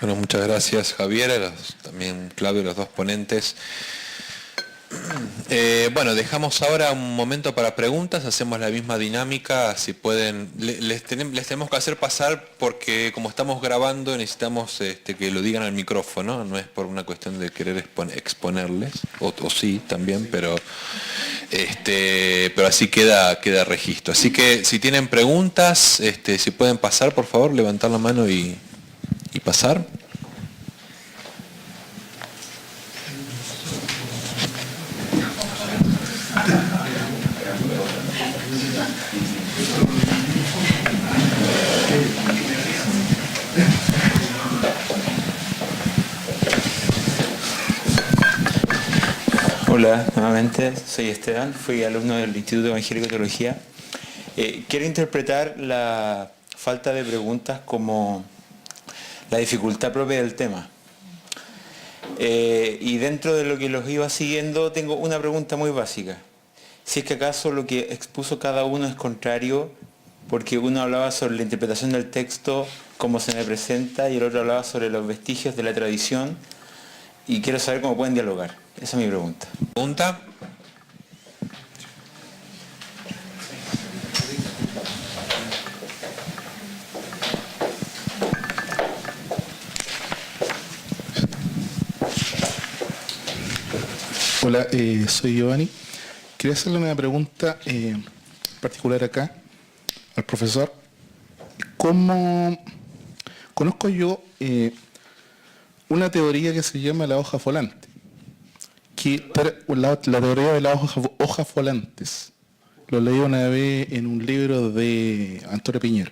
Bueno, muchas gracias Javier, también Claudio, los dos ponentes. Bueno, dejamos ahora un momento para preguntas, hacemos la misma dinámica, si pueden, les tenemos que hacer pasar porque como estamos grabando necesitamos que lo digan al micrófono, no es por una cuestión de querer exponerles, o sí también, pero así queda registro. Así que si tienen preguntas, si pueden pasar, por favor, levantar la mano y pasar. Hola, nuevamente, soy Esteban, fui alumno del Instituto Evangélico de Teología. Quiero interpretar la falta de preguntas como la dificultad propia del tema. Y dentro de lo que los iba siguiendo, tengo una pregunta muy básica. Si es que acaso lo que expuso cada uno es contrario, porque uno hablaba sobre la interpretación del texto como se me presenta y el otro hablaba sobre los vestigios de la tradición, y quiero saber cómo pueden dialogar. Esa es mi pregunta. ¿Pregunta? Hola, soy Giovanni. Quería hacerle una pregunta particular acá al profesor. ¿Cómo conozco yo una teoría que se llama la hoja volante? La teoría de las hojas volantes. Lo leí una vez en un libro de Antonio Piñero,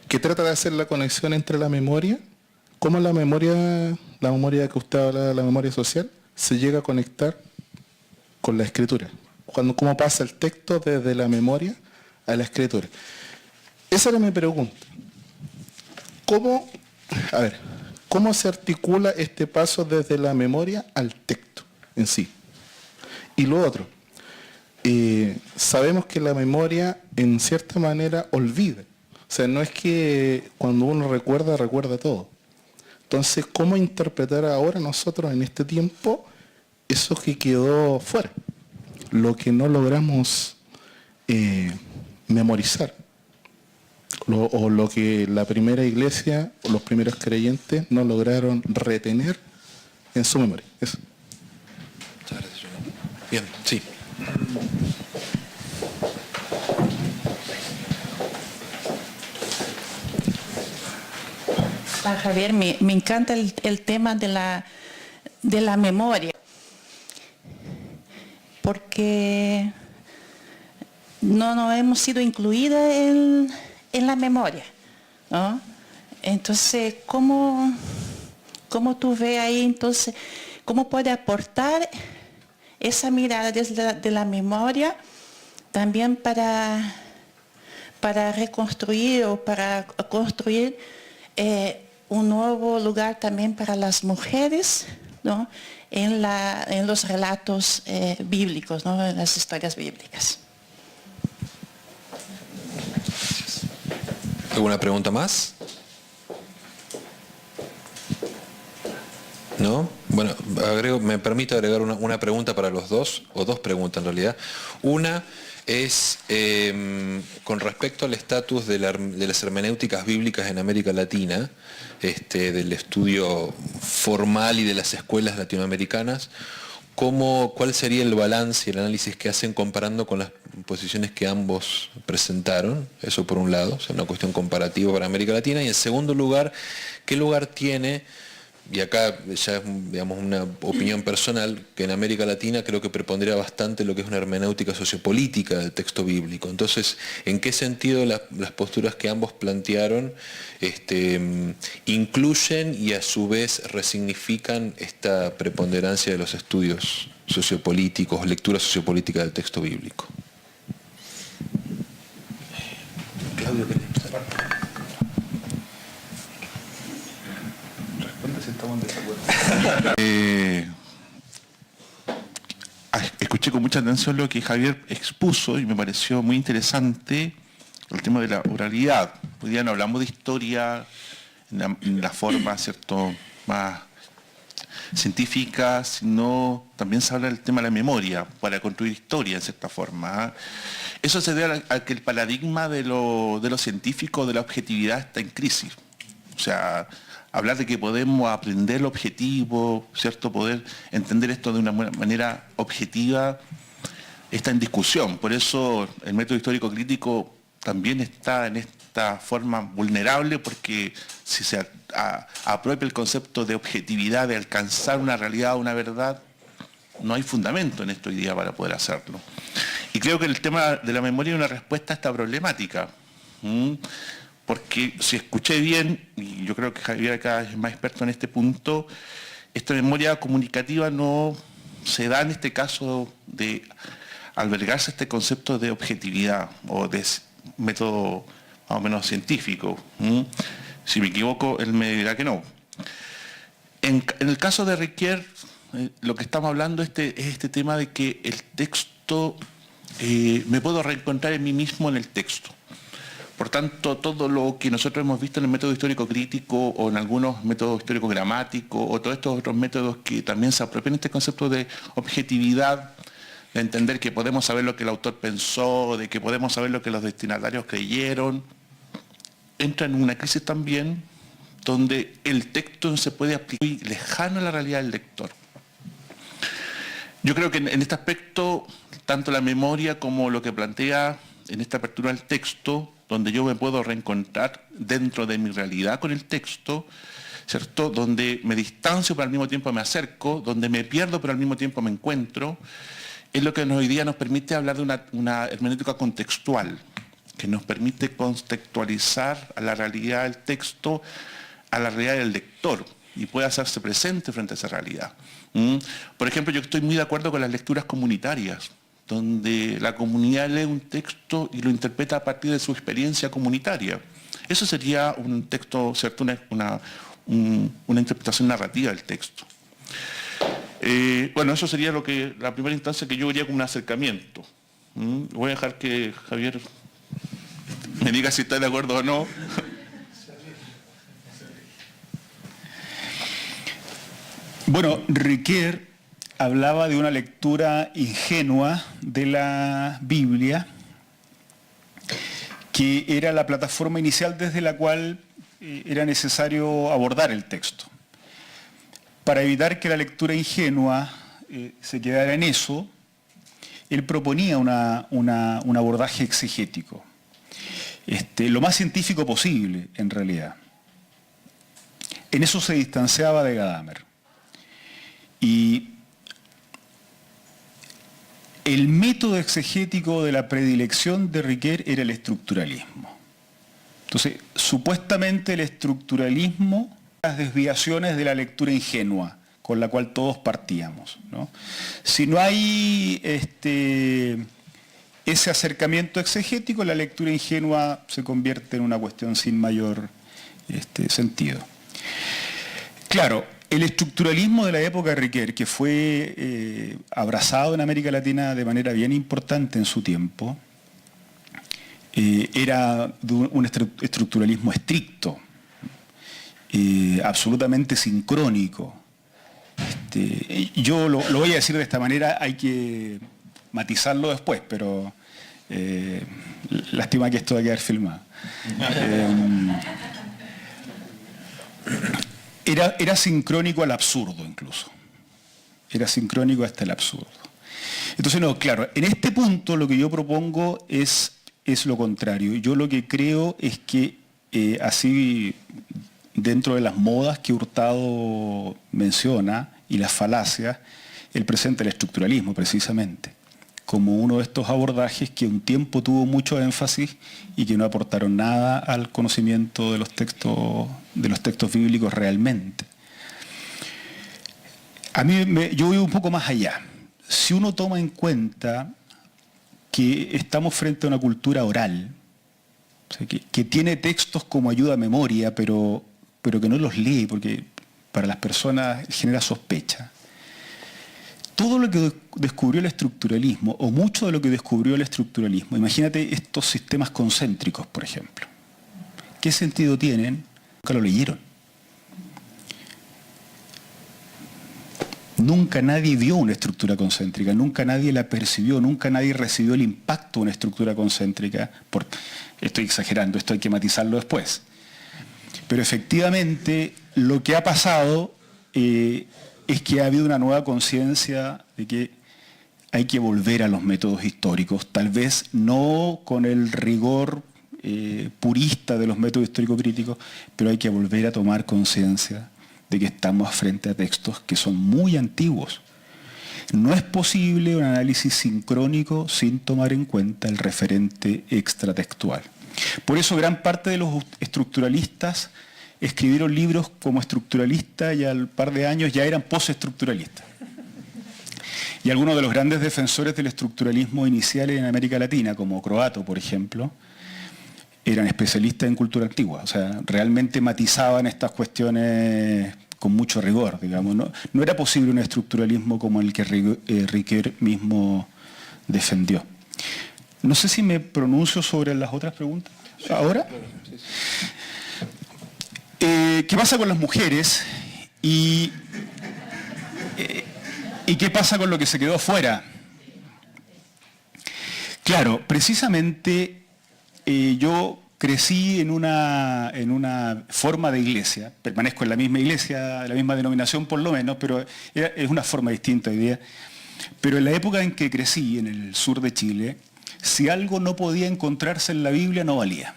que trata de hacer la conexión entre la memoria, cómo la memoria que usted habla, la memoria social, se llega a conectar con la escritura. Cómo pasa el texto desde la memoria a la escritura. Esa era mi pregunta. ¿Cómo se articula este paso desde la memoria al texto en sí? Y lo otro, sabemos que la memoria en cierta manera olvida. O sea, no es que cuando uno recuerda todo. Entonces, ¿cómo interpretar ahora nosotros en este tiempo eso que quedó fuera? Lo que no logramos memorizar. O lo que la primera iglesia o los primeros creyentes no lograron retener en su memoria. Eso. Muchas gracias. Bien, sí. Javier, me encanta el tema de la memoria, porque no hemos sido incluidas en la memoria, ¿no? Entonces, ¿cómo tú ves ahí, entonces, cómo puede aportar esa mirada desde la memoria también para reconstruir o para construir un nuevo lugar también para las mujeres, ¿no? en los relatos bíblicos, ¿no? En las historias bíblicas? ¿Alguna pregunta más? ¿No? Bueno, me permito agregar una pregunta para los dos, o dos preguntas en realidad. Una es con respecto al estatus de las hermenéuticas bíblicas en América Latina, del estudio formal y de las escuelas latinoamericanas. ¿Cuál sería el balance y el análisis que hacen comparando con las posiciones que ambos presentaron? Eso por un lado, o sea, una cuestión comparativa para América Latina. Y en segundo lugar, ¿qué lugar tiene, y acá ya es digamos, una opinión personal, que en América Latina creo que prepondera bastante lo que es una hermenéutica sociopolítica del texto bíblico? Entonces, ¿en qué sentido las posturas que ambos plantearon incluyen y a su vez resignifican esta preponderancia de los estudios sociopolíticos, lectura sociopolítica del texto bíblico? Claudio, ¿qué Escuché con mucha atención lo que Javier expuso y me pareció muy interesante el tema de la oralidad. Hoy día no hablamos de historia la forma, ¿cierto?, más científica, sino también se habla del tema de la memoria para construir historia en cierta forma. Eso se debe a que el paradigma de lo científico, de la objetividad, está en crisis. O sea, hablar de que podemos aprender lo objetivo, ¿cierto?, poder entender esto de una manera objetiva, está en discusión. Por eso el método histórico crítico también está en esta forma vulnerable, porque si se apropia el concepto de objetividad, de alcanzar una realidad, una verdad, no hay fundamento en esto hoy día para poder hacerlo. Y creo que el tema de la memoria es una respuesta a esta problemática. Porque si escuché bien, y yo creo que Javier acá es más experto en este punto, esta memoria comunicativa no se da en este caso de albergarse este concepto de objetividad o de método más o menos científico. Si me equivoco, él me dirá que no. En el caso de Riquier, lo que estamos hablando es este tema de que el texto, me puedo reencontrar en mí mismo en el texto. Por tanto, todo lo que nosotros hemos visto en el método histórico crítico o en algunos métodos históricos gramáticos o todos estos otros métodos que también se apropian este concepto de objetividad, de entender que podemos saber lo que el autor pensó, de que podemos saber lo que los destinatarios creyeron, entra en una crisis también donde el texto se puede aplicar muy lejano a la realidad del lector. Yo creo que en este aspecto, tanto la memoria como lo que plantea en esta apertura del texto, donde yo me puedo reencontrar dentro de mi realidad con el texto, ¿cierto?, donde me distancio pero al mismo tiempo me acerco, donde me pierdo pero al mismo tiempo me encuentro, es lo que hoy día nos permite hablar de una hermenéutica contextual, que nos permite contextualizar a la realidad del texto, a la realidad del lector, y puede hacerse presente frente a esa realidad. Por ejemplo, yo estoy muy de acuerdo con las lecturas comunitarias, donde la comunidad lee un texto y lo interpreta a partir de su experiencia comunitaria. Eso sería un texto, ¿cierto?, una interpretación narrativa del texto. Bueno, eso sería la primera instancia que yo vería como un acercamiento. Voy a dejar que Javier me diga si está de acuerdo o no. Bueno, Riquier hablaba de una lectura ingenua de la Biblia, que era la plataforma inicial desde la cual era necesario abordar el texto. Para evitar que la lectura ingenua se quedara en eso, él proponía un abordaje exegético, lo más científico posible, en realidad. En eso se distanciaba de Gadamer. Y el método exegético de la predilección de Riquier era el estructuralismo. Entonces, supuestamente el estructuralismo, las desviaciones de la lectura ingenua, con la cual todos partíamos, ¿no? Si no hay ese acercamiento exegético, la lectura ingenua se convierte en una cuestión sin mayor sentido. Claro, el estructuralismo de la época de Riquier, que fue abrazado en América Latina de manera bien importante en su tiempo, era de un estructuralismo estricto, absolutamente sincrónico. Yo lo voy a decir de esta manera, hay que matizarlo después, pero lástima que esto va a quedar filmado. Era sincrónico al absurdo incluso. Era sincrónico hasta el absurdo. Entonces, no, claro, en este punto lo que yo propongo es lo contrario. Yo lo que creo es que así, dentro de las modas que Hurtado menciona y las falacias, él presenta el estructuralismo precisamente como uno de estos abordajes que un tiempo tuvo mucho énfasis y que no aportaron nada al conocimiento de los textos bíblicos realmente. Yo voy un poco más allá. Si uno toma en cuenta que estamos frente a una cultura oral, o sea, que tiene textos como ayuda a memoria, pero que no los lee porque para las personas genera sospecha. Todo lo que descubrió el estructuralismo, o mucho de lo que descubrió el estructuralismo, imagínate estos sistemas concéntricos, por ejemplo. ¿Qué sentido tienen nunca lo leyeron. Nunca nadie vio una estructura concéntrica, nunca nadie la percibió, nunca nadie recibió el impacto de una estructura concéntrica. Estoy exagerando, esto hay que matizarlo después. Pero efectivamente lo que ha pasado es que ha habido una nueva conciencia de que hay que volver a los métodos históricos, tal vez no con el rigor purista de los métodos histórico-críticos, pero hay que volver a tomar conciencia de que estamos frente a textos que son muy antiguos. No es posible un análisis sincrónico sin tomar en cuenta el referente extratextual. Por eso gran parte de los estructuralistas escribieron libros como estructuralistas y al par de años ya eran postestructuralistas. Y algunos de los grandes defensores del estructuralismo inicial en América Latina, como Croato, por ejemplo, eran especialistas en cultura antigua. O sea, realmente matizaban estas cuestiones con mucho rigor, digamos. No era posible un estructuralismo como el que Ricoeur mismo defendió. No sé si me pronuncio sobre las otras preguntas. ¿Ahora? ¿Qué pasa con las mujeres? ¿Y qué pasa con lo que se quedó fuera? Claro, precisamente yo crecí en una forma de iglesia, permanezco en la misma iglesia, la misma denominación por lo menos, pero es una forma distinta hoy día. Pero en la época en que crecí, en el sur de Chile, si algo no podía encontrarse en la Biblia, no valía.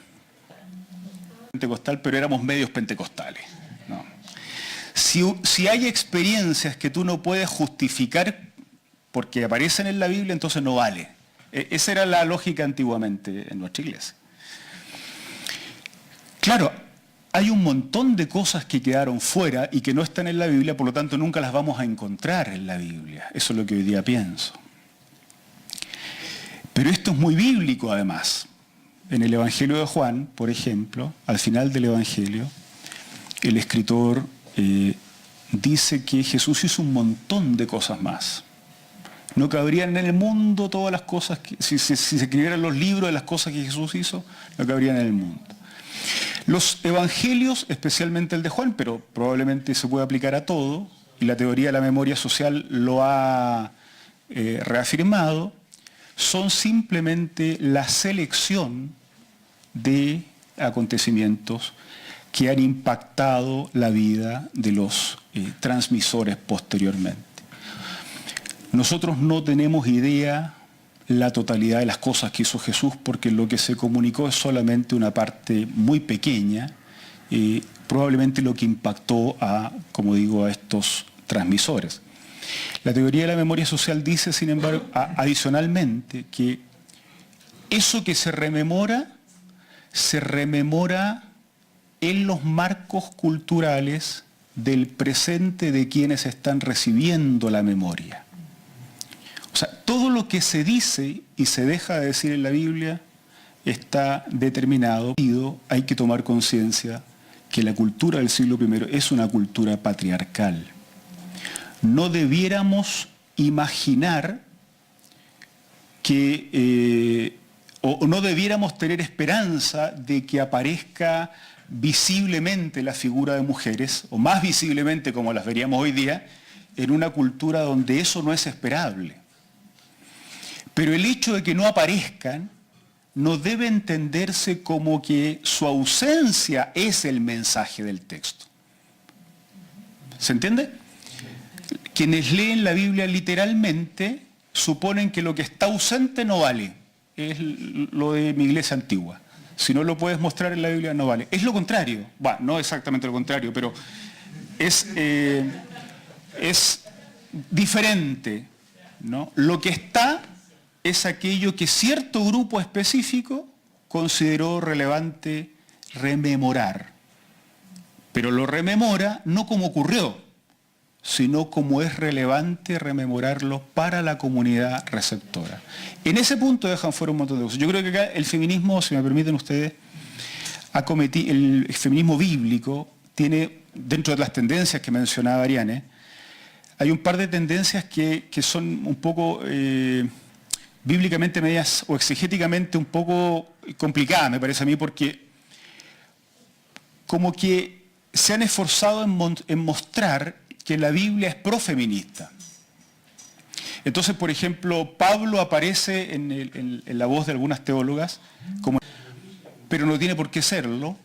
Pentecostal, pero éramos medios pentecostales, ¿no? Si hay experiencias que tú no puedes justificar porque aparecen en la Biblia, entonces no vale. Esa era la lógica antiguamente en nuestra iglesia. Claro, hay un montón de cosas que quedaron fuera y que no están en la Biblia, por lo tanto nunca las vamos a encontrar en la Biblia. Eso es lo que hoy día pienso. Pero esto es muy bíblico además. En el Evangelio de Juan, por ejemplo, al final del Evangelio, el escritor dice que Jesús hizo un montón de cosas más. No cabrían en el mundo todas las cosas, si se escribieran los libros de las cosas que Jesús hizo, no cabrían en el mundo. Los evangelios, especialmente el de Juan, pero probablemente se puede aplicar a todo, y la teoría de la memoria social lo ha reafirmado, son simplemente la selección de acontecimientos que han impactado la vida de los transmisores posteriormente. Nosotros no tenemos idea la totalidad de las cosas que hizo Jesús porque lo que se comunicó es solamente una parte muy pequeña, probablemente lo que impactó como digo, a estos transmisores. La teoría de la memoria social dice, sin embargo, adicionalmente, que eso que se rememora en los marcos culturales del presente de quienes están recibiendo la memoria. O sea, todo lo que se dice y se deja de decir en la Biblia está determinado. Hay que tomar conciencia que la cultura del siglo I es una cultura patriarcal. No debiéramos imaginar que, o no debiéramos tener esperanza de que aparezca visiblemente la figura de mujeres, o más visiblemente como las veríamos hoy día, en una cultura donde eso no es esperable. Pero el hecho de que no aparezcan no debe entenderse como que su ausencia es el mensaje del texto. ¿Se entiende? Quienes leen la Biblia literalmente suponen que lo que está ausente no vale. Es lo de mi iglesia antigua. Si no lo puedes mostrar en la Biblia, no vale. Es lo contrario. Bueno, no exactamente lo contrario, pero es diferente, ¿no? Lo que está es aquello que cierto grupo específico consideró relevante rememorar. Pero lo rememora no como ocurrió, sino como es relevante rememorarlo para la comunidad receptora. En ese punto dejan fuera un montón de cosas. Yo creo que acá el feminismo, si me permiten ustedes, el feminismo bíblico tiene, dentro de las tendencias que mencionaba Ariane, hay un par de tendencias que son un poco bíblicamente medias o exegéticamente un poco complicadas, me parece a mí, porque como que se han esforzado en mostrar que la Biblia es profeminista. Entonces, por ejemplo, Pablo aparece en la voz de algunas teólogas, pero no tiene por qué serlo,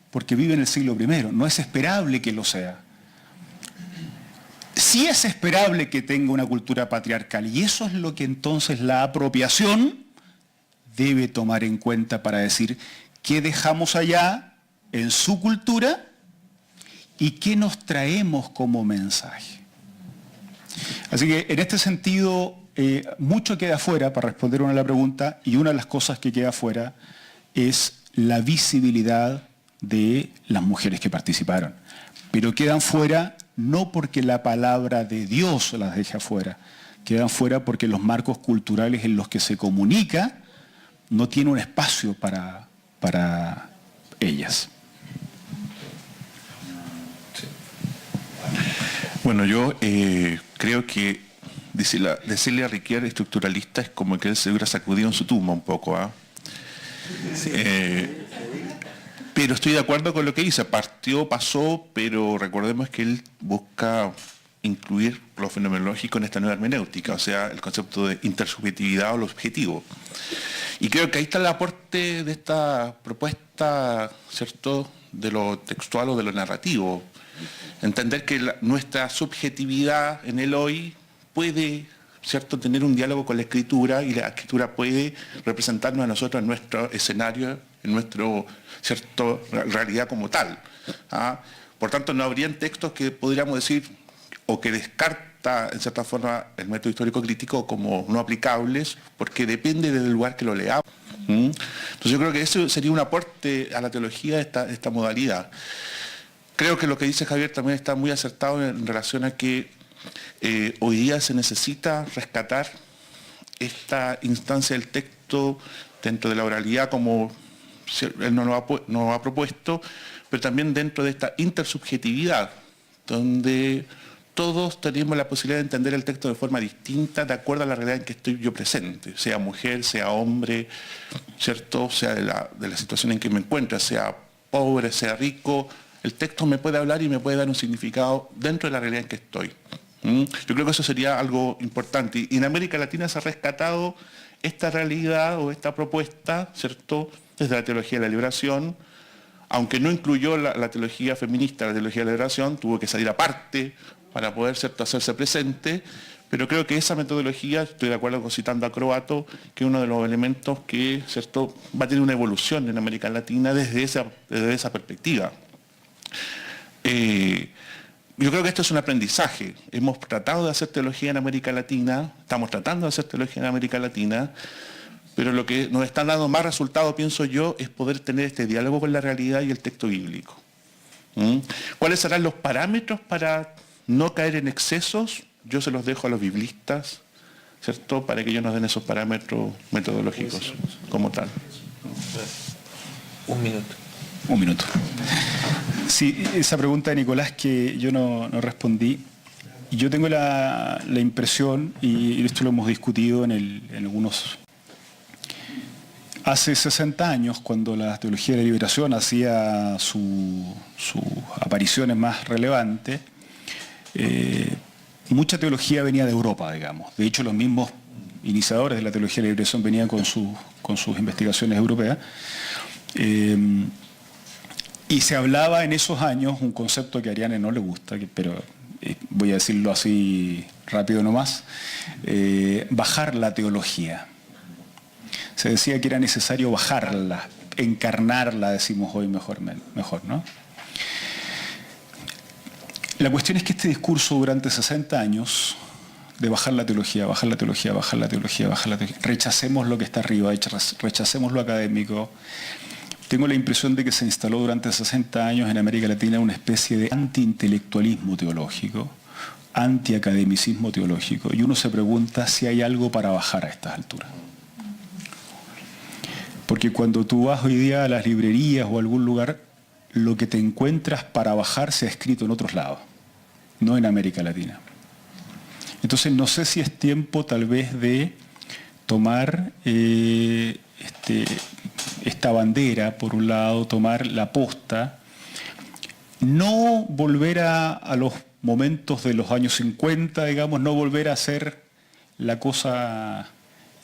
porque vive en el siglo I. No es esperable que lo sea. Sí es esperable que tenga una cultura patriarcal, y eso es lo que entonces la apropiación debe tomar en cuenta para decir qué dejamos allá en su cultura y qué nos traemos como mensaje. Así que en este sentido, mucho queda fuera para responder una de la pregunta, y una de las cosas que queda fuera es la visibilidad de las mujeres que participaron. Pero quedan fuera no porque la palabra de Dios las deje afuera, quedan fuera porque los marcos culturales en los que se comunica no tienen un espacio para ellas. Bueno, yo creo que decirle a Riquier estructuralista es como que él se hubiera sacudido en su tumba un poco. Sí. Pero estoy de acuerdo con lo que dice. Pasó, pero recordemos que él busca incluir lo fenomenológico en esta nueva hermenéutica, o sea, el concepto de intersubjetividad o lo objetivo. Y creo que ahí está el aporte de esta propuesta, ¿cierto?, de lo textual o de lo narrativo. Entender que nuestra subjetividad en el hoy puede, ¿cierto?, tener un diálogo con la escritura, y la escritura puede representarnos a nosotros en nuestro escenario, en nuestra realidad como tal. Por tanto, no habrían textos que podríamos decir, o que descarta en cierta forma el método histórico crítico como no aplicables, porque depende del lugar que lo leamos. Entonces yo creo que eso sería un aporte a la teología de esta modalidad. Creo que lo que dice Javier también está muy acertado en relación a que hoy día se necesita rescatar esta instancia del texto dentro de la oralidad, como él nos ha propuesto, pero también dentro de esta intersubjetividad, donde todos tenemos la posibilidad de entender el texto de forma distinta, de acuerdo a la realidad en que estoy yo presente, sea mujer, sea hombre, ¿cierto?, sea de la situación en que me encuentro, sea pobre, sea rico. El texto me puede hablar y me puede dar un significado dentro de la realidad en que estoy. Yo creo que eso sería algo importante. Y en América Latina se ha rescatado esta realidad o esta propuesta, ¿cierto?, desde la teología de la liberación, aunque no incluyó la teología feminista, la teología de la liberación, tuvo que salir aparte para poder, ¿cierto?, hacerse presente, pero creo que esa metodología, estoy de acuerdo con citando a Croato, que es uno de los elementos que, ¿cierto?, va a tener una evolución en América Latina desde esa perspectiva. Yo creo que esto es un aprendizaje. Hemos tratado de hacer teología en América Latina, estamos tratando de hacer teología en América Latina, pero lo que nos está dando más resultado, pienso yo, es poder tener este diálogo con la realidad y el texto bíblico. ¿Cuáles serán los parámetros para no caer en excesos? Yo se los dejo a los biblistas, ¿cierto?, para que ellos nos den esos parámetros metodológicos como tal. Un minuto. Un minuto. Sí, esa pregunta de Nicolás que yo no respondí. Yo tengo la impresión, y esto lo hemos discutido en algunos... Hace 60 años, cuando la teología de la liberación hacía sus apariciones más relevantes, mucha teología venía de Europa, digamos. De hecho, los mismos iniciadores de la teología de la liberación venían con sus investigaciones europeas. Y se hablaba en esos años un concepto que a Ariane no le gusta, pero voy a decirlo así rápido nomás, bajar la teología. Se decía que era necesario bajarla, encarnarla, decimos hoy mejor, ¿no? La cuestión es que este discurso durante 60 años de bajar la teología, bajar la teología, bajar la teología, bajar la teología, rechacemos lo que está arriba, rechacemos lo académico. Tengo la impresión de que se instaló durante 60 años en América Latina una especie de antiintelectualismo teológico, antiacademicismo teológico, y uno se pregunta si hay algo para bajar a estas alturas. Porque cuando tú vas hoy día a las librerías o a algún lugar, lo que te encuentras para bajar se ha escrito en otros lados, no en América Latina. Entonces no sé si es tiempo tal vez de tomar esta bandera, por un lado, tomar la posta no volver a los momentos de los años 50, digamos, no volver a hacer la cosa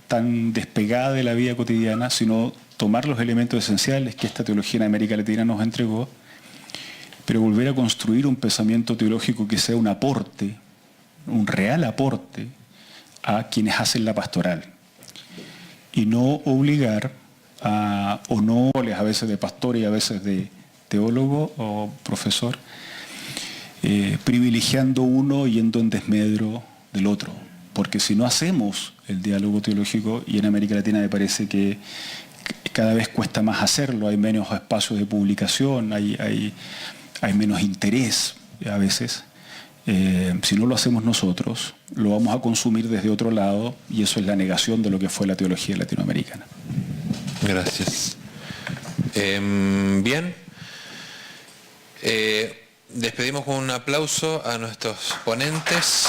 tan despegada de la vida cotidiana, sino tomar los elementos esenciales que esta teología en América Latina nos entregó, pero volver a construir un pensamiento teológico que sea un aporte, un real aporte a quienes hacen la pastoral. Y no obligar a honores a veces de pastor y a veces de teólogo o profesor, privilegiando uno yendo en desmedro del otro. Porque si no hacemos el diálogo teológico, y en América Latina me parece que cada vez cuesta más hacerlo, hay menos espacios de publicación, hay menos interés a veces. Si no lo hacemos nosotros, lo vamos a consumir desde otro lado, y eso es la negación de lo que fue la teología latinoamericana. Gracias. Bien. Despedimos con un aplauso a nuestros ponentes.